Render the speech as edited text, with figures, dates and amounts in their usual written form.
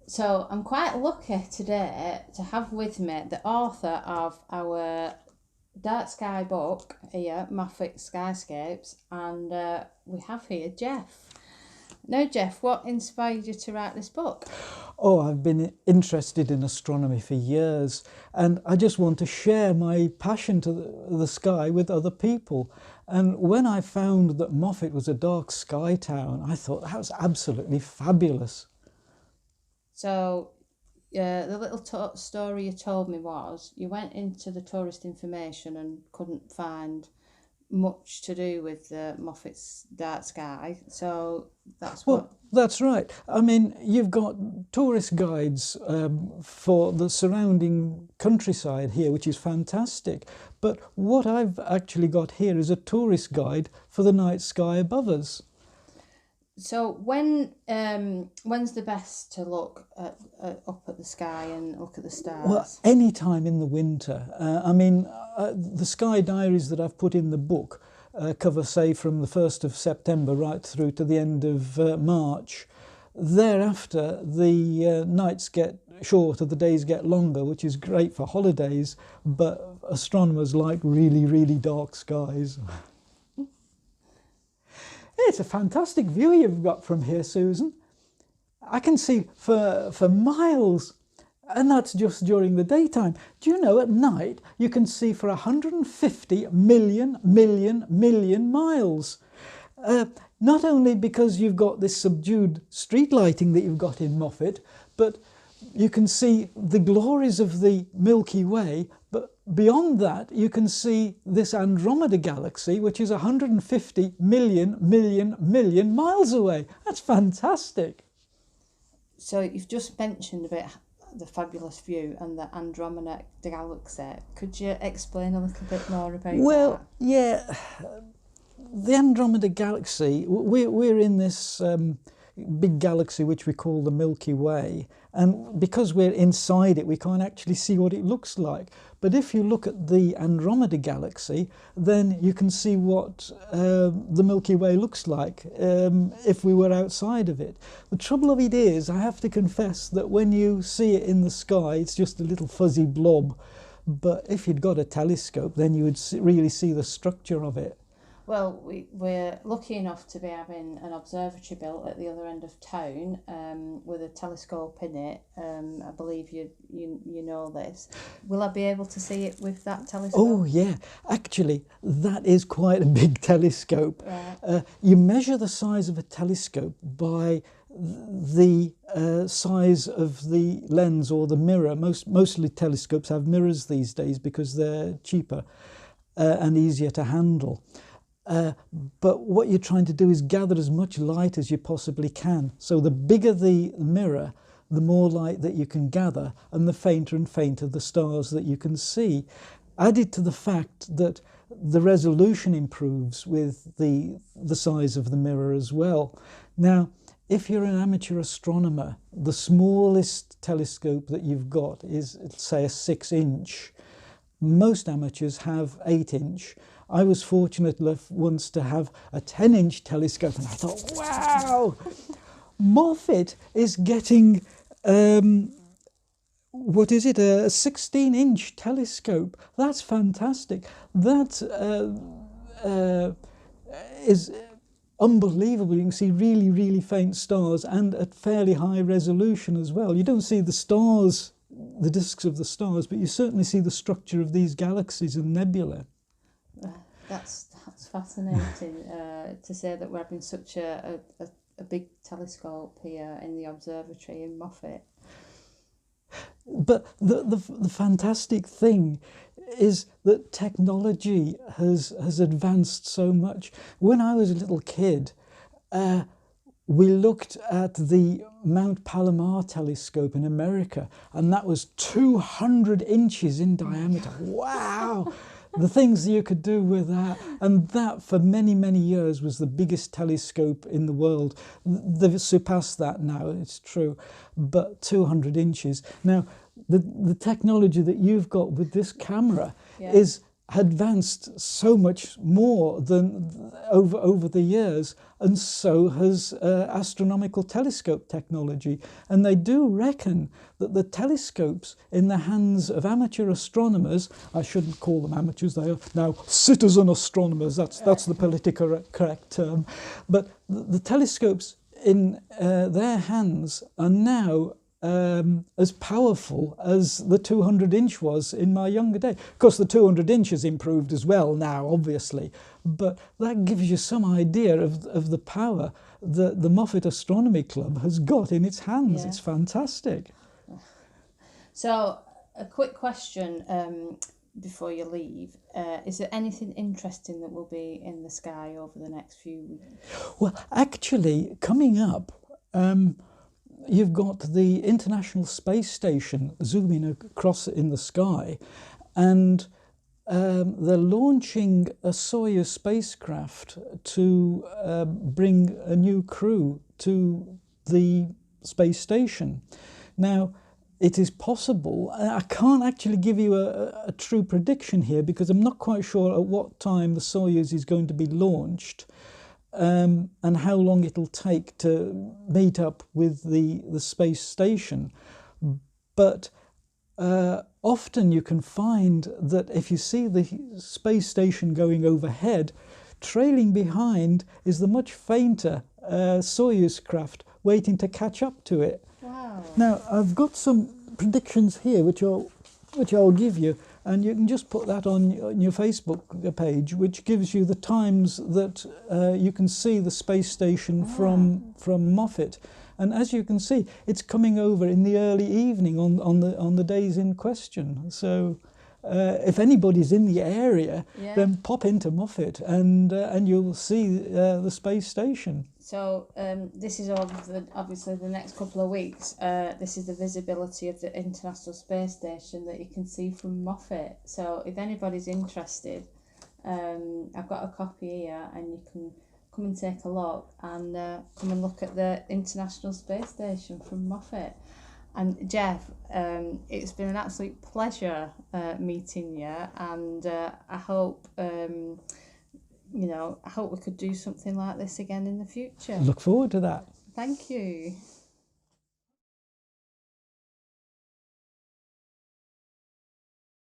So I'm quite lucky today to have with me the author of our Dark Sky book here, Moffat Skyscapes, and we have here Geoff. Now, Geoff, what inspired you to write this book? Oh, I've been interested in astronomy for years, and I just want to share my passion to the sky with other people. And when I found that Moffat was a dark sky town, I thought that was absolutely fabulous. So, the little story you told me was you went into the tourist information and couldn't find much to do with Moffat's Dark Sky. So that's Well, what. that's right. I mean, you've got tourist guides for the surrounding countryside here, which is fantastic. But what I've actually got here is a tourist guide for the night sky above us. So when's the best to look up at the sky and look at the Well, stars? any time in the winter. The sky diaries that I've put in the book cover, say, from the 1st of September right through to the end of March. Thereafter, the nights get shorter, the days get longer, which is great for holidays, but astronomers like really, really dark skies. It's a fantastic view you've got from here, Susan. I can see for miles. And that's just during the daytime. Do you know at night you can see for 150 million miles? Not only because you've got this subdued street lighting that you've got in Moffat, but you can see the glories of the Milky Way. But beyond that, you can see this Andromeda galaxy, which is 150 million miles away. That's fantastic. So you've just mentioned about the fabulous view and the Andromeda galaxy. Could you explain a little bit more about Well, that? yeah, the Andromeda galaxy, we're in this big galaxy which we call the Milky Way. And because we're inside it, we can't actually see what it looks like. But if you look at the Andromeda galaxy, then you can see what the Milky Way looks like if we were outside of it. The trouble of it is, I have to confess that when you see it in the sky, it's just a little fuzzy blob. But if you'd got a telescope, then you would really see the structure of it. Well, we're lucky enough to be having an observatory built at the other end of town with a telescope in it. I believe you know this. Will I be able to see it with that telescope? Oh, yeah. Actually, that is quite a big telescope. Right. You measure the size of a telescope by the size of the lens or the mirror. Mostly telescopes have mirrors these days because they're cheaper and easier to handle. But what you're trying to do is gather as much light as you possibly can. So the bigger the mirror, the more light that you can gather, and the fainter and fainter the stars that you can see. Added to the fact that the resolution improves with the size of the mirror as well. Now, if you're an amateur astronomer, the smallest telescope that you've got is, say, a 6-inch. Most amateurs have 8-inch. I was fortunate enough once to have a 10-inch telescope, and I thought, wow, Moffat is getting, what is it, a 16-inch telescope. That's fantastic. That is unbelievable. You can see really, really faint stars and at fairly high resolution as well. You don't see the stars, the disks of the stars, but you certainly see the structure of these galaxies and nebulae. That's fascinating to say that we're having such a big telescope here in the observatory in Moffat. But the fantastic thing is that technology has advanced so much. When I was a little kid, we looked at the Mount Palomar telescope in America, and that was 200 inches in diameter. Wow! The things you could do with that. And that, for many, many years, was the biggest telescope in the world. They've surpassed that now, it's true, but 200 inches. Now, the technology that you've got with this camera Yeah. is advanced so much more than over the years, and so has astronomical telescope technology. And they do reckon that the telescopes in the hands of amateur astronomers, I shouldn't call them amateurs, they are now citizen astronomers, that's the politically correct term, but the telescopes in their hands are now as powerful as the 200-inch was in my younger day. Of course, the 200-inch has improved as well now, obviously, but that gives you some idea of the power that the Moffat Astronomy Club has got in its hands. Yeah. It's fantastic. So, a quick question before you leave. Is there anything interesting that will be in the sky over the next few weeks? Well, actually, coming up, you've got the International Space Station zooming across in the sky, and they're launching a Soyuz spacecraft to bring a new crew to the space station. Now, it is possible, I can't actually give you a true prediction here because I'm not quite sure at what time the Soyuz is going to be launched. And how long it'll take to meet up with the space station. But often you can find that if you see the space station going overhead, trailing behind is the much fainter Soyuz craft waiting to catch up to it. Wow. Now, I've got some predictions here which I'll give you, and you can just put that on your Facebook page, which gives you the times that you can see the space station from Moffat. And as you can see, it's coming over in the early evening on the days in question. So if anybody's in the area, then pop into Moffat and you'll see the space station. So this is obviously the next couple of weeks. This is the visibility of the International Space Station that you can see from Moffat. So if anybody's interested, I've got a copy here, and you can come and take a look and come and look at the International Space Station from Moffat. And Geoff, it's been an absolute pleasure meeting you, and I hope I hope we could do something like this again in the future. Look forward to that. Thank you.